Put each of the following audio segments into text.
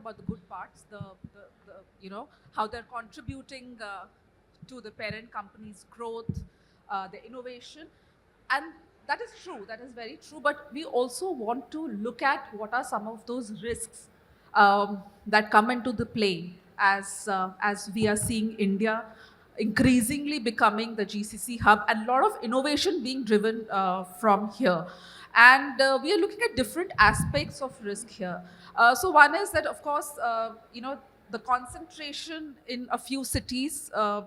about the good parts, how they're contributing to the parent company's growth, the innovation. And that is true, that is very true. But we also want to look at what are some of those risks that come into the play as we are seeing India increasingly becoming the GCC hub, and a lot of innovation being driven from here. And we are looking at different aspects of risk here. So one is that, of course, the concentration in a few cities, uh,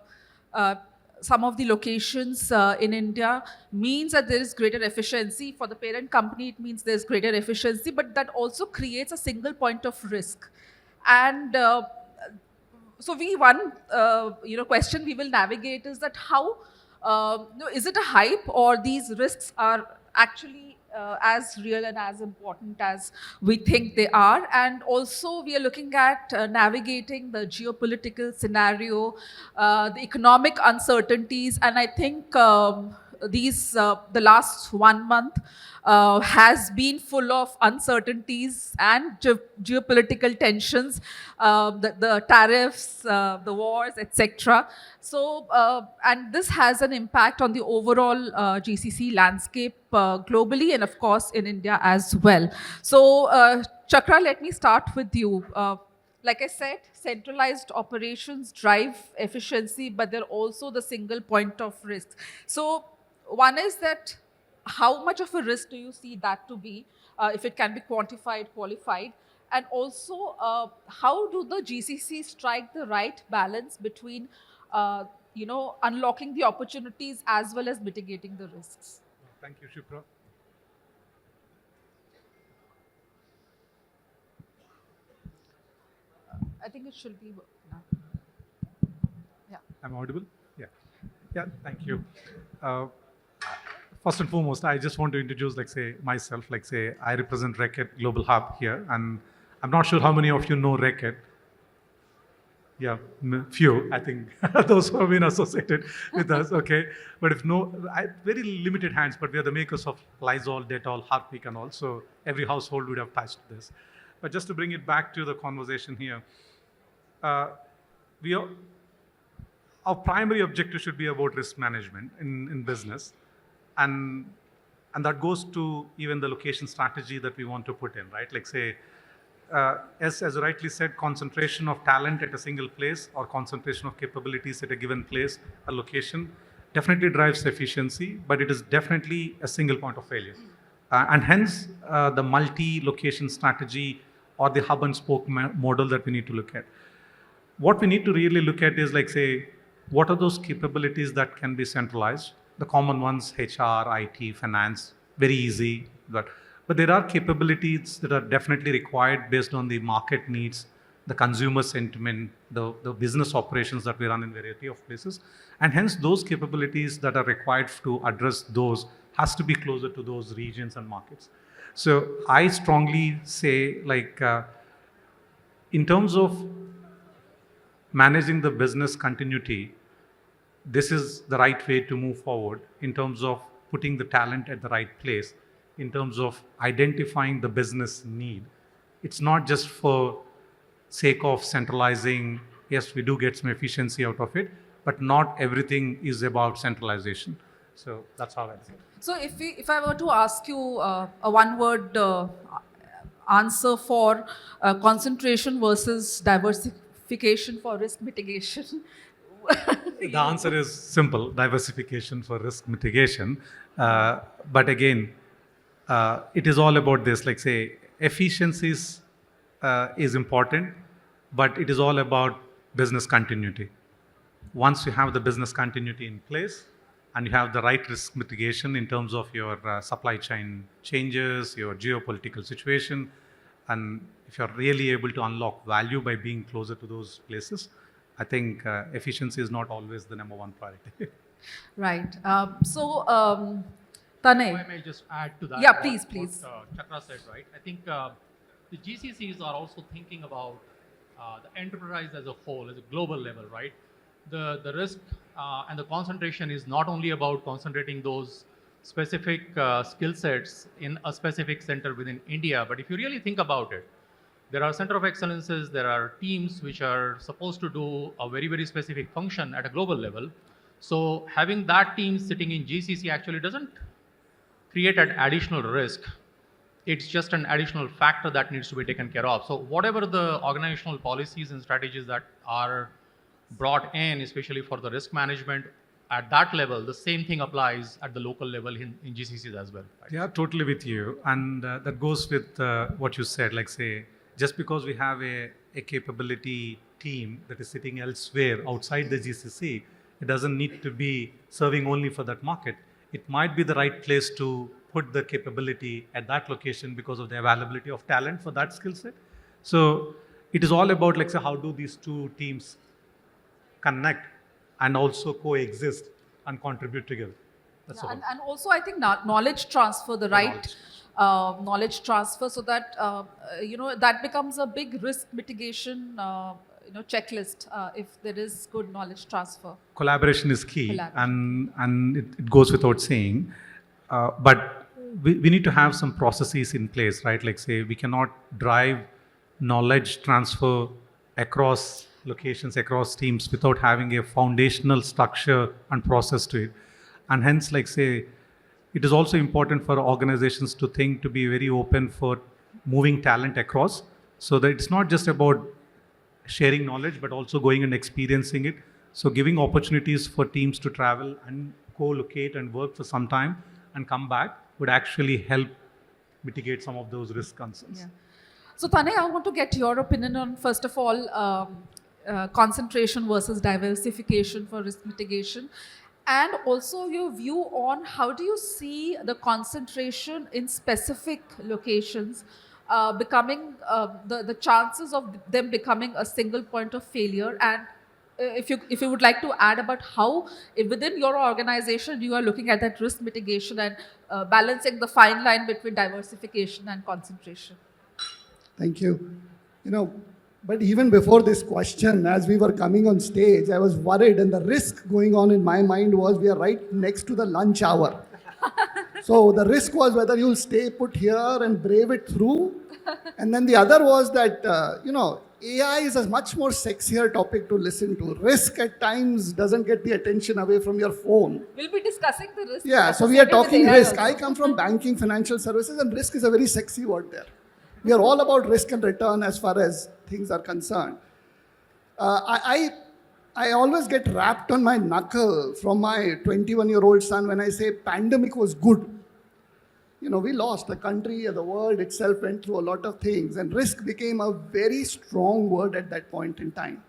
some of the locations in India means that there is greater efficiency. For the parent company, it means there's greater efficiency, but that also creates a single point of risk. And so one question we will navigate is that how is it a hype, or these risks are actually as real and as important as we think they are. And also we are looking at navigating the geopolitical scenario, the economic uncertainties. And I think the last 1 month has been full of uncertainties and geopolitical tensions, the tariffs, the wars, etc. So, and this has an impact on the overall GCC landscape globally, and of course in India as well. So, Chakra, let me start with you. Like I said, centralized operations drive efficiency, but they're also the single point of risk. So one is that how much of a risk do you see that to be, if it can be quantified, qualified? And also, how do the GCC strike the right balance between, unlocking the opportunities as well as mitigating the risks? Thank you, Shipra. I think it should be. Yeah. I'm audible? Yeah. Yeah, thank you. First and foremost, I just want to introduce, myself. I represent Reckitt Global Hub here, and I'm not sure how many of you know Reckitt. Yeah, few, I think, those who have been associated with us, okay. But if no, very limited hands, but we are the makers of Lysol, Dettol, Harpic and all, so every household would have touched this. But just to bring it back to the conversation here, our primary objective should be about risk management in business. And that goes to even the location strategy that we want to put in, right? As rightly said, concentration of talent at a single place or concentration of capabilities at a given place, a location, definitely drives efficiency, but it is definitely a single point of failure. And hence, the multi-location strategy or the hub and spoke model that we need to look at. What we need to really look at is what are those capabilities that can be centralized? The common ones, HR, IT, finance, very easy. But there are capabilities that are definitely required based on the market needs, the consumer sentiment, the business operations that we run in variety of places. And hence those capabilities that are required to address those has to be closer to those regions and markets. So I strongly say in terms of managing the business continuity, this is the right way to move forward in terms of putting the talent at the right place, in terms of identifying the business need. It's not just for sake of centralizing. Yes, we do get some efficiency out of it, but not everything is about centralization. So that's how I think. So if I were to ask you a one-word answer for concentration versus diversification for risk mitigation, the answer is simple: diversification for risk mitigation. But again, it is all about this. Efficiencies is important, but it is all about business continuity. Once you have the business continuity in place and you have the right risk mitigation in terms of your supply chain changes, your geopolitical situation, and if you're really able to unlock value by being closer to those places, I think efficiency is not always the number one priority. Right. Tanay. If I may just add to that. Yeah, please. What Chakra said, right? I think the GCCs are also thinking about the enterprise as a whole, as a global level, right? The risk and the concentration is not only about concentrating those specific skill sets in a specific center within India, but if you really think about it, There are center of excellences, there are teams which are supposed to do a very, very specific function at a global level. So having that team sitting in GCC actually doesn't create an additional risk. It's just an additional factor that needs to be taken care of. So whatever the organizational policies and strategies that are brought in, especially for the risk management at that level, the same thing applies at the local level in GCCs as well. Right? Yeah, totally with you. And that goes with what you said, like say, just because we have a capability team that is sitting elsewhere outside the GCC, it doesn't need to be serving only for that market. It might be the right place to put the capability at that location because of the availability of talent for that skill set. So it is all about, like say, how do these two teams connect and also coexist and contribute together. That's all. And also, I think knowledge transfer, the right knowledge transfer, so that that becomes a big risk mitigation checklist if there is good knowledge transfer. Collaboration is key, and it goes without saying. But we need to have some processes in place, right? Like say, we cannot drive knowledge transfer across locations, across teams without having a foundational structure and process to it. And hence, like say, it is also important for organizations to think, to be very open for moving talent across, so that it's not just about sharing knowledge, but also going and experiencing it. So giving opportunities for teams to travel and co-locate and work for some time and come back would actually help mitigate some of those risk concerns. Yeah. So Tanay, I want to get your opinion on, first of all, concentration versus diversification for risk mitigation, and also your view on how do you see the concentration in specific locations becoming the chances of them becoming a single point of failure, and if you would like to add about how within your organization you are looking at that risk mitigation and balancing the fine line between diversification and concentration. Thank you. But even before this question, as we were coming on stage, I was worried, and the risk going on in my mind was we are right next to the lunch hour. So the risk was whether you'll stay put here and brave it through. And then the other was that, AI is a much more sexier topic to listen to. Risk at times doesn't get the attention away from your phone. We'll be discussing the risk. Yeah, so we are talking risk. I come from banking, financial services, and risk is a very sexy word there. We are all about risk and return as far as things are concerned. I always get rapped on my knuckle from my 21-year-old son when I say pandemic was good. We lost. The country, the world itself went through a lot of things, and risk became a very strong word at that point in time.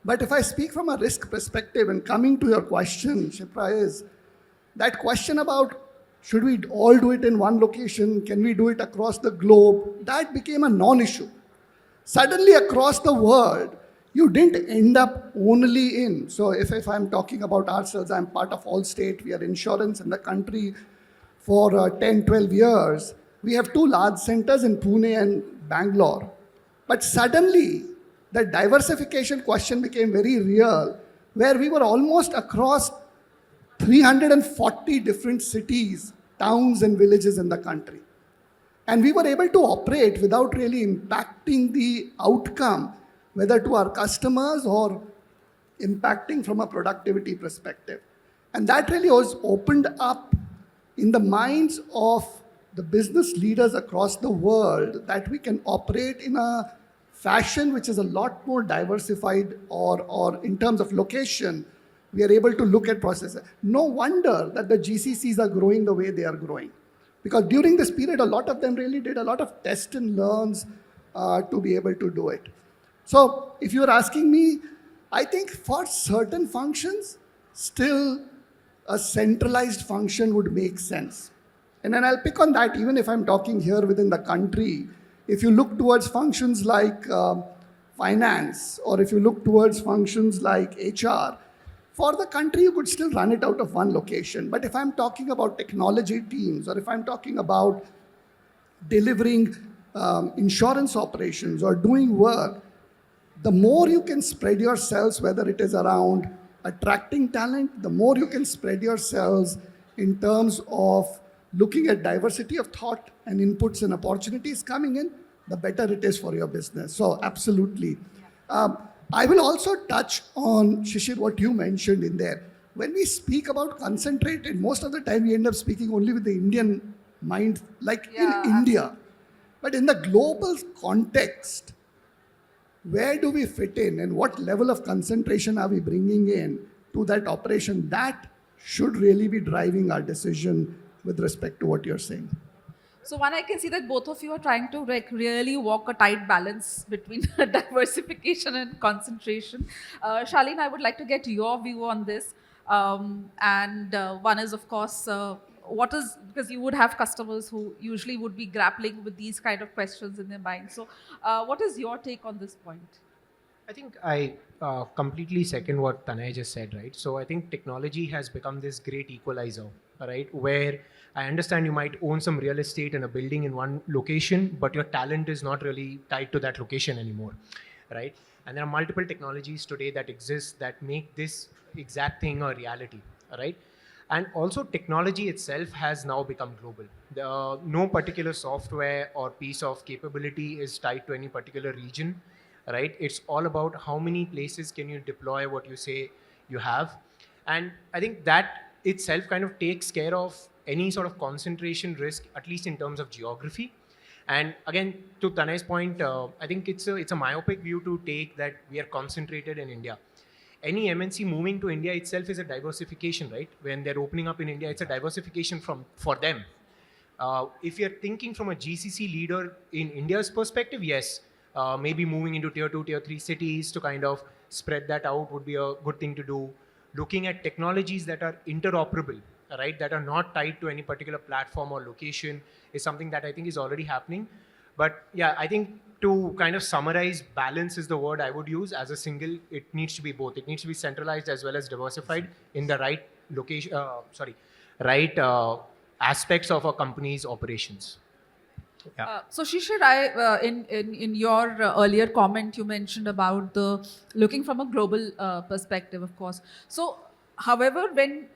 But if I speak from a risk perspective, and coming to your question, Shipra, is that question about should we all do it in one location, can we do it across the globe, that became a non-issue. Suddenly across the world, you didn't end up only in, so if I'm talking about ourselves, I'm part of Allstate, we are insurance in the country for 10, 12 years. We have two large centers in Pune and Bangalore. But suddenly, the diversification question became very real, where we were almost across 340 different cities, towns and villages in the country. And we were able to operate without really impacting the outcome, whether to our customers or impacting from a productivity perspective. And that really was opened up in the minds of the business leaders across the world that we can operate in a fashion which is a lot more diversified, or in terms of location, we are able to look at processes. No wonder that the GCCs are growing the way they are growing. Because during this period, a lot of them really did a lot of test and learns to be able to do it. So if you're asking me, I think for certain functions, still a centralized function would make sense. And then I'll pick on that even if I'm talking here within the country. If you look towards functions like finance, or if you look towards functions like HR, for the country, you could still run it out of one location. But if I'm talking about technology teams, or if I'm talking about delivering insurance operations or doing work, the more you can spread yourselves, whether it is around attracting talent, the more you can spread yourselves in terms of looking at diversity of thought and inputs and opportunities coming in, the better it is for your business. So absolutely. I will also touch on, Shishir, what you mentioned in there. When we speak about concentrated, most of the time we end up speaking only with the Indian mind, like Yeah, in India. But in the global context, where do we fit in and what level of concentration are we bringing in to that operation? That should really be driving our decision with respect to what you're saying. So one, I can see that both of you are trying to like really walk a tight balance between diversification and concentration. Charlene, I would like to get your view on this. And one is, of course, what is, because you would have customers who usually would be grappling with these kind of questions in their mind. So what is your take on this point? I think I completely second what Tanay just said, right? So I think technology has become this great equalizer, right? Where I understand you might own some real estate and a building in one location, but your talent is not really tied to that location anymore, right? And there are multiple technologies today that exist that make this exact thing a reality, right? And also technology itself has now become global. No particular software or piece of capability is tied to any particular region, right? It's all about how many places can you deploy what you say you have. And I think that itself kind of takes care of any sort of concentration risk, at least in terms of geography. And again, to Tanay's point, I think it's a myopic view to take that we are concentrated in India. Any MNC moving to India itself is a diversification, right? When they're opening up in India, it's a diversification for them. If you're thinking from a GCC leader in India's perspective, yes, maybe moving into tier 2, tier 3 cities to kind of spread that out would be a good thing to do. Looking at technologies that are interoperable, right, that are not tied to any particular platform or location is something that I think is already happening. But yeah, I think to kind of summarize, balance is the word I would use. As a single, it needs to be both. It needs to be centralized as well as diversified in the right location, aspects of a company's operations. Yeah. So Shishir, in your earlier comment, you mentioned about the looking from a global perspective, of course. So, however, when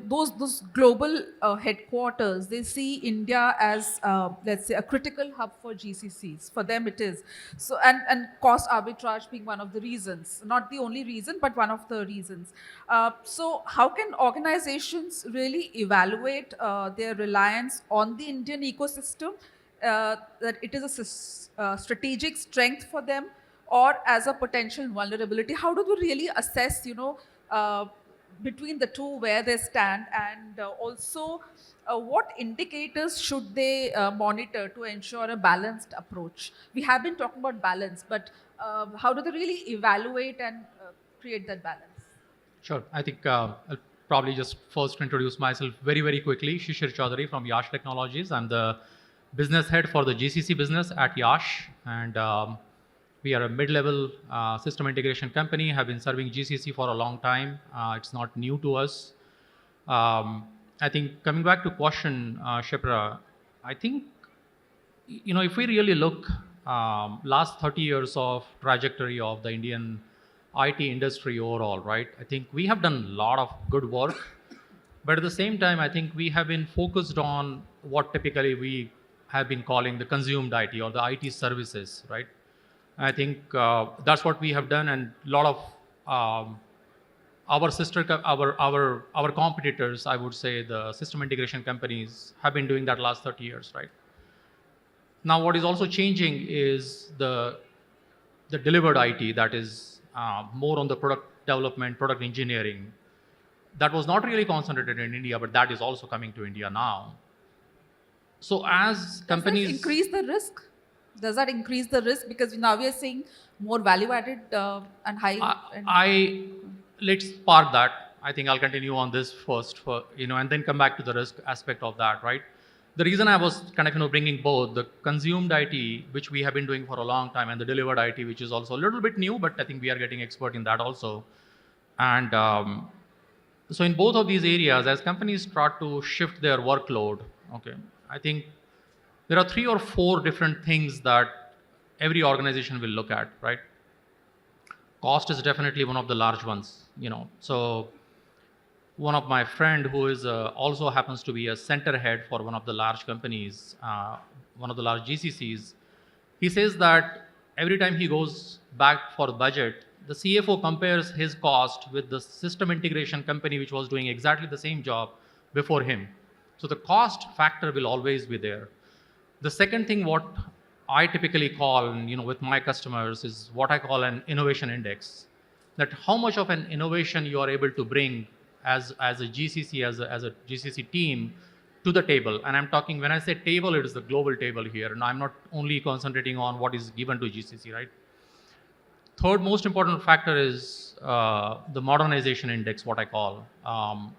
those global headquarters, they see India as let's say a critical hub for GCCs. For them, it is. So and cost arbitrage being one of the reasons, not the only reason, but one of the reasons. So how can organizations really evaluate their reliance on the Indian ecosystem? That it is a strategic strength for them, or as a potential vulnerability? How do we really assess, between the two where they stand, and also what indicators should they monitor to ensure a balanced approach? We have been talking about balance, but how do they really evaluate and create that balance? Sure. I think I'll probably just first introduce myself very, very quickly. Shishir Chaudhary from Yash Technologies. I'm the business head for the GCC business at Yash. And we are a mid-level system integration company, have been serving GCC for a long time. It's not new to us. I think coming back to question, Shipra, I think, if we really look last 30 years of trajectory of the Indian IT industry overall, right? I think we have done a lot of good work, but at the same time, I think we have been focused on what typically we have been calling the consumed IT or the IT services, right? I think that's what we have done, and a lot of our competitors, I would say, the system integration companies, have been doing that last 30 years, right? Now, what is also changing is the delivered IT that is more on the product development, product engineering. That was not really concentrated in India, but that is also coming to India now. So as companies... Does that increase the risk? Does that increase the risk? Because now we are seeing more value added and high... Let's park that. I think I'll continue on this first, and then come back to the risk aspect of that, right? The reason I was kind of bringing both the consumed IT, which we have been doing for a long time, and the delivered IT, which is also a little bit new, but I think we are getting expert in that also. And so in both of these areas, as companies start to shift their workload, okay, I think there are 3 or 4 different things that every organization will look at, right? Cost is definitely one of the large ones, So one of my friend who is also happens to be a center head for one of the large companies, one of the large GCCs, He says that every time he goes back for budget, the CFO compares his cost with the system integration company which was doing exactly the same job before him. So the cost factor will always be there. The second thing, what I typically call, with my customers, is what I call an innovation index. That how much of an innovation you are able to bring as a GCC, as a GCC team to the table. And I'm talking, when I say table, it is the global table here. And I'm not only concentrating on what is given to GCC, right? Third most important factor is the modernization index, what I call.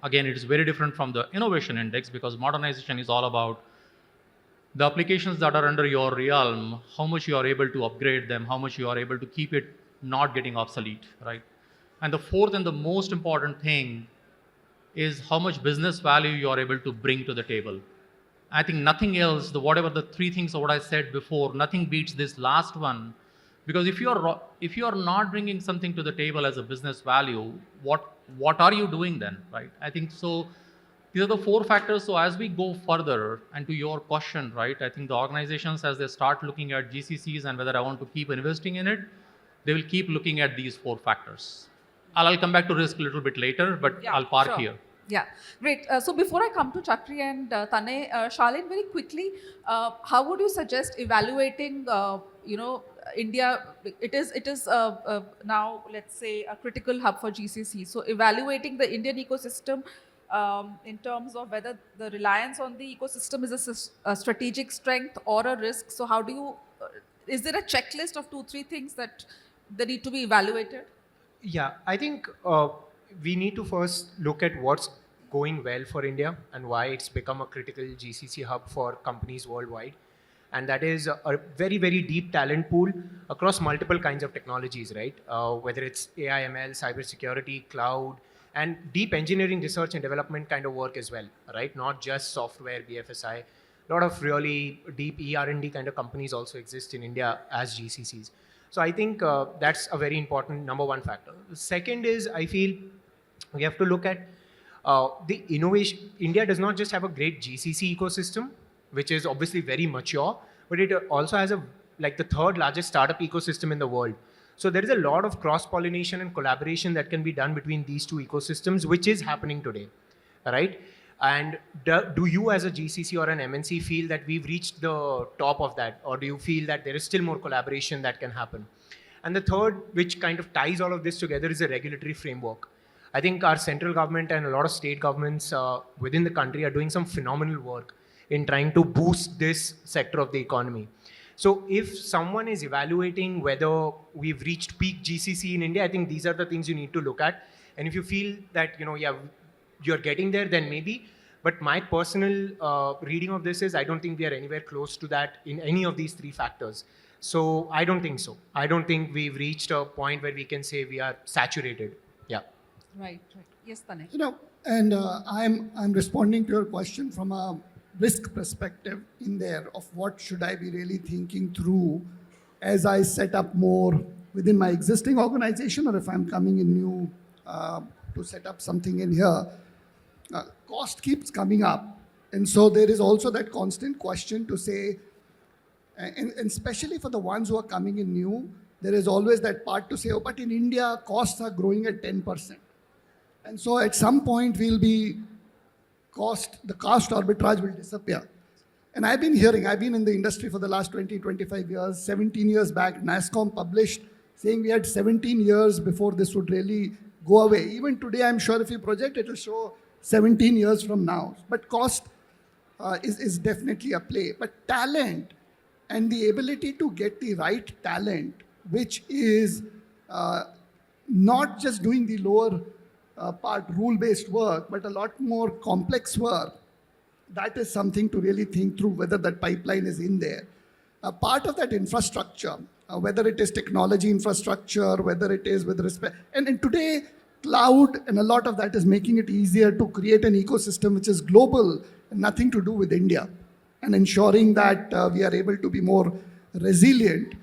Again, it is very different from the innovation index, because modernization is all about the applications that are under your realm, how much you are able to upgrade them, how much you are able to keep it not getting obsolete, right? And the fourth and the most important thing is how much business value you are able to bring to the table. I think nothing else, whatever the three things of what I said before, nothing beats this last one. Because if you are not bringing something to the table as a business value, what are you doing then, right? I think so. These are the four factors. So as we go further, and to your question, right, I think the organizations, as they start looking at GCCs and whether I want to keep investing in it, they will keep looking at these four factors. I'll come back to risk a little bit later, but Yeah, I'll park sure. here. Yeah, great. So before I come to Chakri and Tanay, Charlene, very quickly, how would you suggest evaluating, India? It is now, let's say, a critical hub for GCC. So evaluating the Indian ecosystem in terms of whether the reliance on the ecosystem is a strategic strength or a risk. So how do you? Is there a checklist of 2-3 things that they need to be evaluated? Yeah, I think we need to first look at what's going well for India and why it's become a critical GCC hub for companies worldwide. And that is a very, very deep talent pool across multiple kinds of technologies, right? Whether it's AI, ML, cybersecurity, cloud, and deep engineering research and development kind of work as well, right? Not just software, BFSI. A lot of really deep ER&D kind of companies also exist in India as GCCs. So I think that's a very important number one factor. The second is, I feel we have to look at the innovation. India does not just have a great GCC ecosystem, which is obviously very mature, but it also has the third largest startup ecosystem in the world. So there is a lot of cross-pollination and collaboration that can be done between these two ecosystems, which is happening today, right? And do you as a GCC or an MNC feel that we've reached the top of that? Or do you feel that there is still more collaboration that can happen? And the third, which kind of ties all of this together, is a regulatory framework. I think our central government and a lot of state governments within the country are doing some phenomenal work in trying to boost this sector of the economy. So if someone is evaluating whether we've reached peak GCC in India, I think these are the things you need to look at. And if you feel that, you're getting there, then maybe. But my personal reading of this is I don't think we are anywhere close to that in any of these three factors. So I don't think so. I don't think we've reached a point where we can say we are saturated. Yeah. Right. Yes, Tanay. And I'm responding to your question from a risk perspective in there of what should I be really thinking through as I set up more within my existing organization, or if I'm coming in new to set up something in here. Cost keeps coming up. And so there is also that constant question to say, and especially for the ones who are coming in new, there is always that part to say, oh, but in India, costs are growing at 10%. And so at some point, the cost arbitrage will disappear. And I've been in the industry for the last 20, 25 years. 17 years back, NASSCOM published saying we had 17 years before this would really go away. Even today, I'm sure if you project, it will show 17 years from now. But cost is definitely a play. But talent and the ability to get the right talent, which is not just doing the lower part rule-based work, but a lot more complex work, that is something to really think through whether that pipeline is in there. Part of that infrastructure, whether it is technology infrastructure, whether it is with respect, and today, cloud and a lot of that is making it easier to create an ecosystem which is global and nothing to do with India, and ensuring that we are able to be more resilient.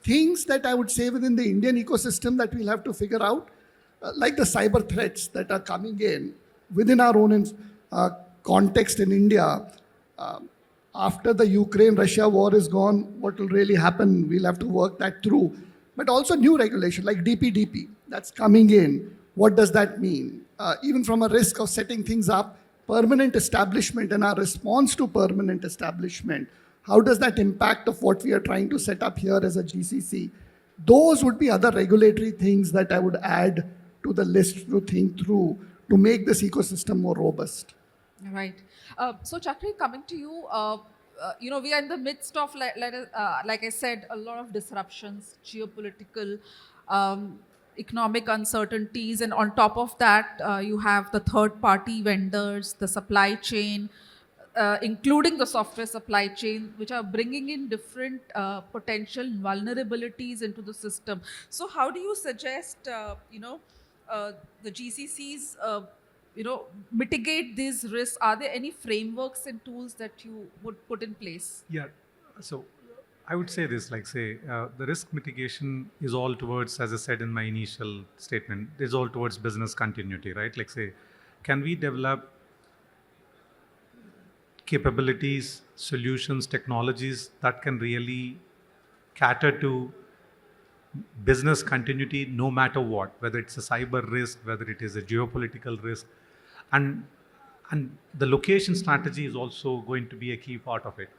Things that I would say within the Indian ecosystem that we'll have to figure out, like the cyber threats that are coming in within our own context in India, after the Ukraine-Russia war is gone, what will really happen? We'll have to work that through. But also new regulation like DPDP that's coming in. What does that mean? Even from a risk of setting things up, permanent establishment and our response to permanent establishment, how does that impact of what we are trying to set up here as a GCC? Those would be other regulatory things that I would add to the list to think through to make this ecosystem more robust. Right. So, Chakri, coming to you, we are in the midst of, like I said, a lot of disruptions, geopolitical, economic uncertainties, and on top of that, you have the third-party vendors, the supply chain, including the software supply chain, which are bringing in different potential vulnerabilities into the system. So, how do you suggest, the GCCs, mitigate these risks? Are there any frameworks and tools that you would put in place? Yeah. So I would say this, the risk mitigation is all towards, as I said in my initial statement, is all towards business continuity, right? Can we develop capabilities, solutions, technologies that can really cater to business continuity no matter what, whether it's a cyber risk, whether it is a geopolitical risk, and the location strategy is also going to be a key part of it.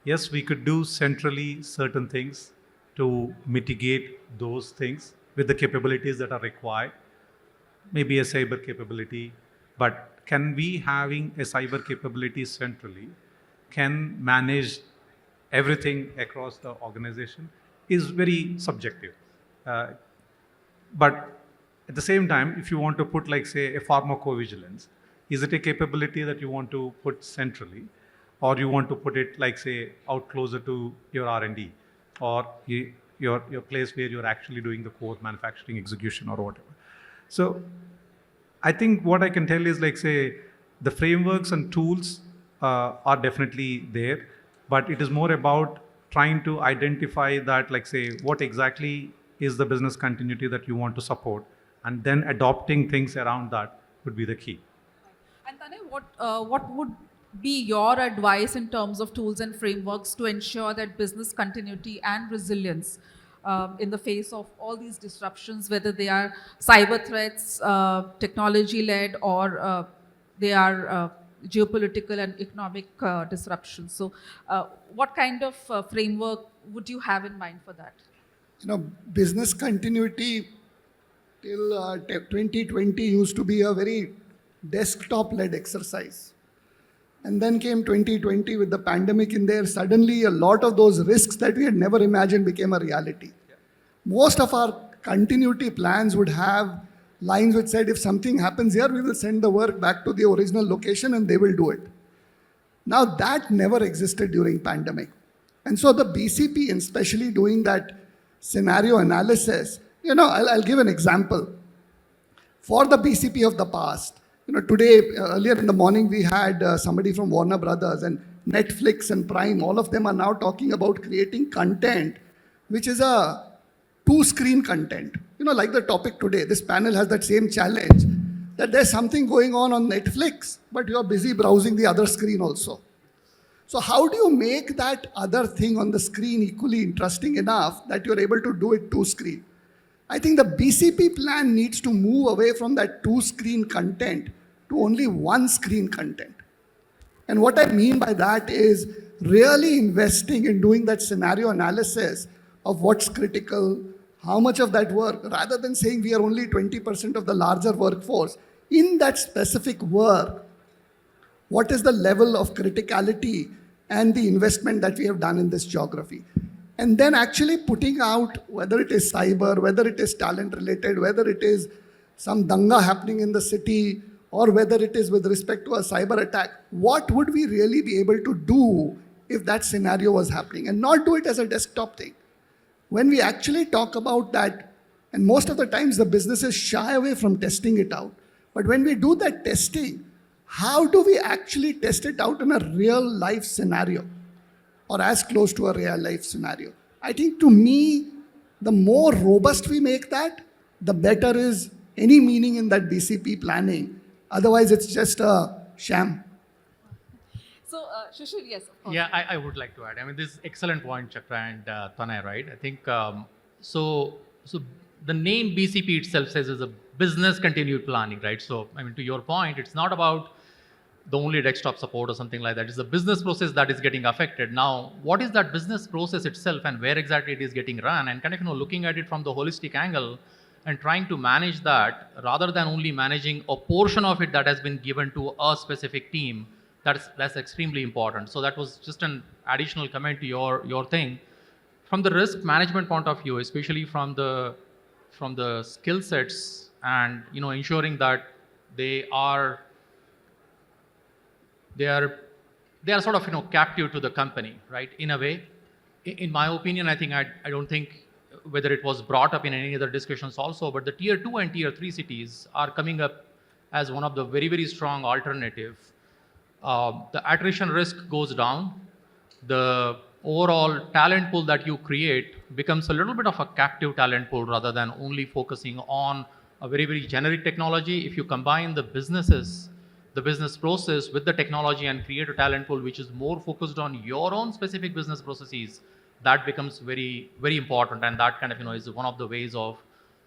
Yes, we could do centrally certain things to mitigate those things with the capabilities that are required, maybe a cyber capability, but can we having a cyber capability centrally can manage everything across the organization is very subjective. But at the same time, if you want to put say a pharmacovigilance, is it a capability that you want to put centrally, or you want to put it say out closer to your R&D or your place where you're actually doing the core manufacturing execution or whatever? So I think what I can tell is say the frameworks and tools are definitely there, but it is more about trying to identify that say what exactly is the business continuity that you want to support, and then adopting things around that would be the key. And Tanay, what would be your advice in terms of tools and frameworks to ensure that business continuity and resilience in the face of all these disruptions, whether they are cyber threats, technology-led, or they are geopolitical and economic disruptions? So what kind of framework would you have in mind for that? Business continuity till 2020 used to be a very desktop-led exercise. And then came 2020 with the pandemic in there. Suddenly, a lot of those risks that we had never imagined became a reality. Yeah. Most of our continuity plans would have lines which said, if something happens here, we will send the work back to the original location and they will do it. Now, that never existed during pandemic. And so the BCP, and especially doing that scenario analysis, I'll give an example. For the BCP of the past, today, earlier in the morning, we had somebody from Warner Brothers and Netflix and Prime. All of them are now talking about creating content, which is a two-screen content. Like the topic today, this panel has that same challenge, that there's something going on Netflix, but you're busy browsing the other screen also. So how do you make that other thing on the screen equally interesting enough that you're able to do it two-screen? I think the BCP plan needs to move away from that two-screen content to only one-screen content. And what I mean by that is really investing in doing that scenario analysis of what's critical, how much of that work, rather than saying we are only 20% of the larger workforce. In that specific work, what is the level of criticality and the investment that we have done in this geography? And then actually putting out, whether it is cyber, whether it is talent related, whether it is some danga happening in the city, or whether it is with respect to a cyber attack, what would we really be able to do if that scenario was happening, and not do it as a desktop thing. When we actually talk about that, and most of the times the businesses shy away from testing it out, but when we do that testing, how do we actually test it out in a real life scenario, or as close to a real life scenario? I think to me, the more robust we make that, the better is any meaning in that BCP planning. Otherwise, it's just a sham. So, Shishir, yes, of course. Yeah, I would like to add. I mean, this is excellent point, Chakra and Tanay, right? I think so. The name BCP itself says is a business continued planning, right? So, I mean, to your point, it's not about the only desktop support or something like that. It's the business process that is getting affected. Now, what is that business process itself, and where exactly it is getting run, and kind of looking at it from the holistic angle and trying to manage that rather than only managing a portion of it that has been given to a specific team. That's extremely important. So that was just an additional comment to your thing. From the risk management point of view, especially from the skill sets, and ensuring that they are they are they are sort of captive to the company, right, in a way. In my opinion, I don't think whether it was brought up in any other discussions also, but the tier 2 and tier 3 cities are coming up as one of the very, very strong alternative. The attrition risk goes down. The overall talent pool that you create becomes a little bit of a captive talent pool rather than only focusing on a very, very generic technology. If you combine the business process with the technology and create a talent pool which is more focused on your own specific business processes, that becomes very, very important. And that kind of, is one of the ways of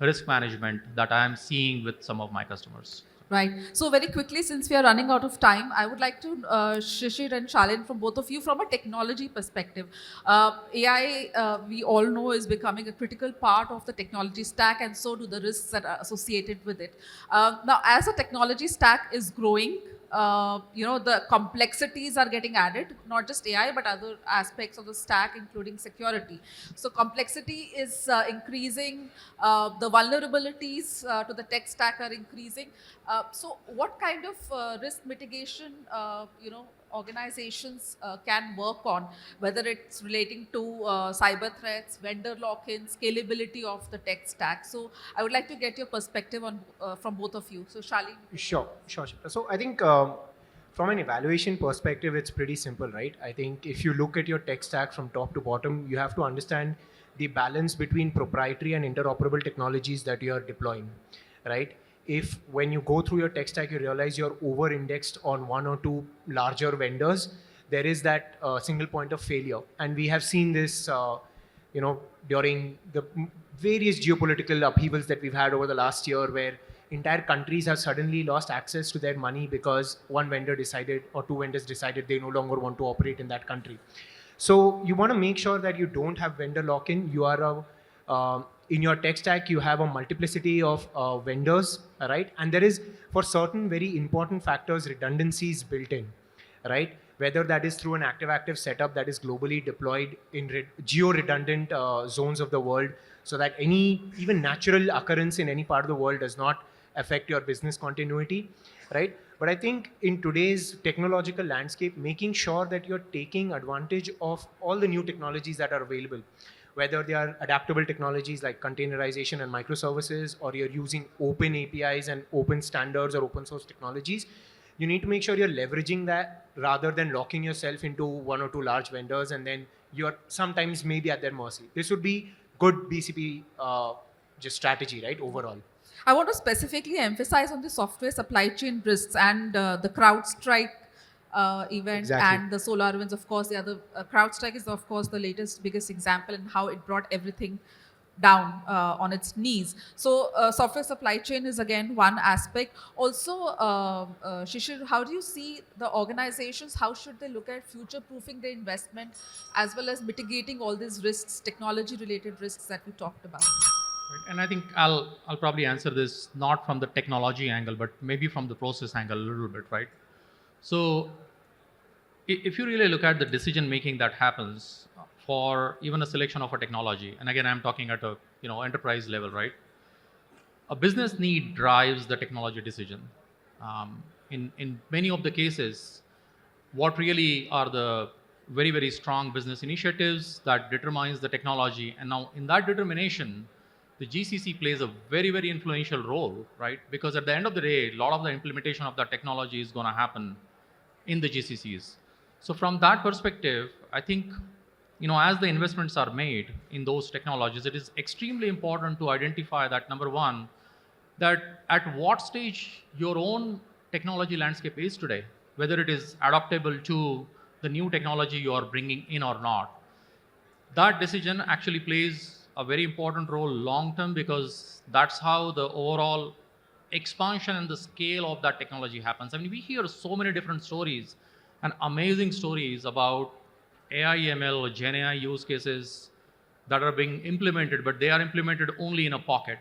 risk management that I am seeing with some of my customers. Right. So very quickly, since we are running out of time, I would like to, Shishir and Shalin, from both of you, from a technology perspective. AI, we all know, is becoming a critical part of the technology stack, and so do the risks that are associated with it. Now, as the technology stack is growing, the complexities are getting added, not just AI, but other aspects of the stack, including security. So complexity is increasing, the vulnerabilities to the tech stack are increasing. So what kind of risk mitigation, organizations can work on, whether it's relating to cyber threats, vendor lock-in, scalability of the tech stack? So I would like to get your perspective on from both of you. So Shalin. Sure. So I think from an evaluation perspective, it's pretty simple, right? I think if you look at your tech stack from top to bottom, you have to understand the balance between proprietary and interoperable technologies that you are deploying, right? If when you go through your tech stack, you realize you're over-indexed on one or two larger vendors, there is that single point of failure. And we have seen this, during the various geopolitical upheavals that we've had over the last year, where entire countries have suddenly lost access to their money because one vendor decided, or two vendors decided, they no longer want to operate in that country. So you want to make sure that you don't have vendor lock-in. You are in your tech stack, you have a multiplicity of vendors, right? And there is, for certain very important factors, redundancies built in, right? Whether that is through an active-active setup that is globally deployed in geo-redundant zones of the world, so that any even natural occurrence in any part of the world does not affect your business continuity, right? But I think in today's technological landscape, making sure that you're taking advantage of all the new technologies that are available, whether they are adaptable technologies like containerization and microservices, or you're using open APIs and open standards or open source technologies, you need to make sure you're leveraging that rather than locking yourself into one or two large vendors, and then you're sometimes maybe at their mercy. This would be good BCP just strategy, right, overall. I want to specifically emphasize on the software supply chain risks and the CrowdStrike event. Exactly. And the SolarWinds, of course. The other CrowdStrike is, of course, the latest, biggest example in how it brought everything down on its knees. So software supply chain is again one aspect. Also, Shishir, how do you see the organizations, how should they look at future-proofing their investment as well as mitigating all these risks, technology-related risks that we talked about? Right. And I think I'll probably answer this not from the technology angle, but maybe from the process angle a little bit, right? So if you really look at the decision making that happens for even a selection of a technology, and again I'm talking at a enterprise level, right? A business need drives the technology decision. In many of the cases, what really are the very, very strong business initiatives that determines the technology, and now in that determination, the GCC plays a very, very influential role, right? Because at the end of the day, a lot of the implementation of that technology is going to happen in the GCCs. So from that perspective, I think, as the investments are made in those technologies, it is extremely important to identify that, number one, that at what stage your own technology landscape is today, whether it is adaptable to the new technology you are bringing in or not. That decision actually plays a very important role long term, because that's how the overall expansion and the scale of that technology happens. I mean, we hear so many different stories and amazing stories about AI, ML, or Gen AI use cases that are being implemented, but they are implemented only in a pocket.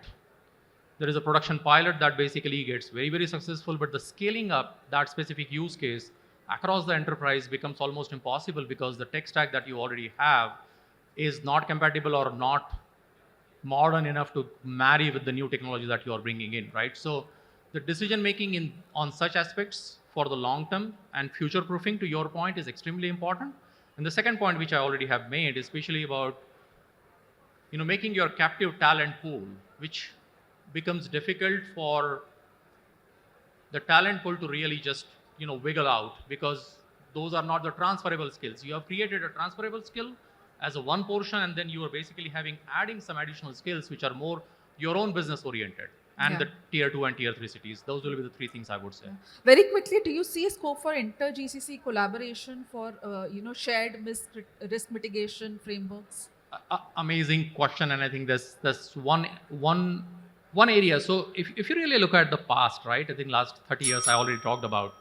There is a production pilot that basically gets very, very successful, but the scaling up that specific use case across the enterprise becomes almost impossible, because the tech stack that you already have is not compatible or not modern enough to marry with the new technology that you are bringing in, right? So the decision making on such aspects for the long term and future proofing, to your point, is extremely important. And the second point, which I already have made, especially about making your captive talent pool, which becomes difficult for the talent pool to really just wiggle out, because those are not the transferable skills. You have created a transferable skill as a one portion, and then you are basically adding some additional skills which are more your own business oriented, and the tier 2 and tier 3 cities. Those will be the three things I would say. Very quickly, do you see a scope for inter-GCC collaboration for shared risk mitigation frameworks? Amazing question, and I think that's one area. So if you really look at the past, right, I think last 30 years I already talked about,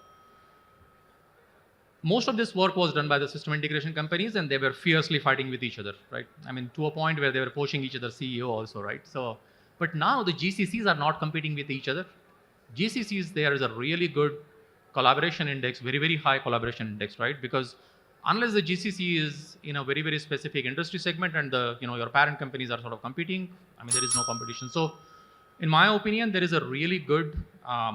most of this work was done by the system integration companies, and they were fiercely fighting with each other, right? I mean, to a point where they were poaching each other's CEO also, right? So, but now the GCCs are not competing with each other. GCCs, there is a really good collaboration index, very, very high collaboration index, right? Because unless the GCC is in a very, very specific industry segment, and your parent companies are sort of competing, I mean, there is no competition. So in my opinion, there is a really good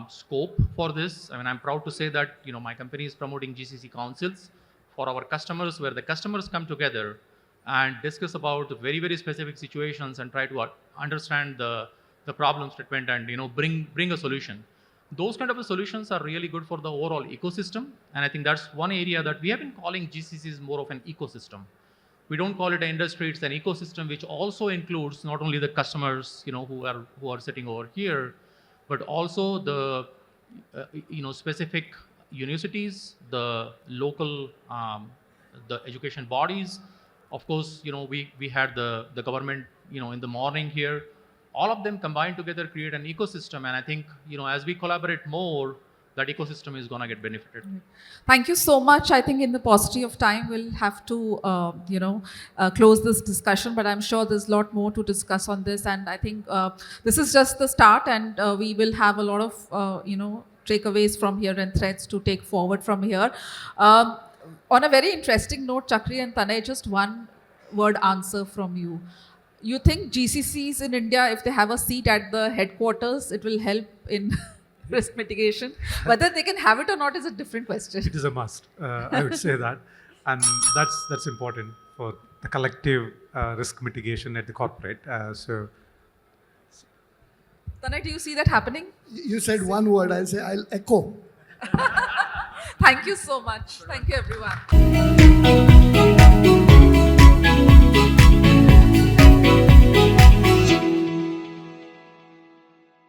scope for this. I mean, I'm proud to say that my company is promoting GCC councils for our customers, where the customers come together and discuss about very, very specific situations and try to understand the problem statement and bring a solution. Those kind of solutions are really good for the overall ecosystem, and I think that's one area that we have been calling GCCs more of an ecosystem. We don't call it an industry; it's an ecosystem which also includes not only the customers, who are sitting over here, but also the specific universities, the local the education bodies. Of course, we had the government in the morning here. All of them combined together create an ecosystem, and I think as we collaborate more, that ecosystem is going to get benefited. Thank you so much. I think in the paucity of time, we'll have to, close this discussion, but I'm sure there's a lot more to discuss on this. And I think this is just the start, and we will have a lot of, takeaways from here and threads to take forward from here. On a very interesting note, Chakri and Tanay, just one word answer from you. You think GCCs in India, if they have a seat at the headquarters, it will help in risk mitigation? Whether they can have it or not is a different question. It is a must. I would say that, and that's important for the collective risk mitigation at the corporate. Tanay, do you see that happening? You said one word, I'll echo. Thank you so much. Thank you, everyone.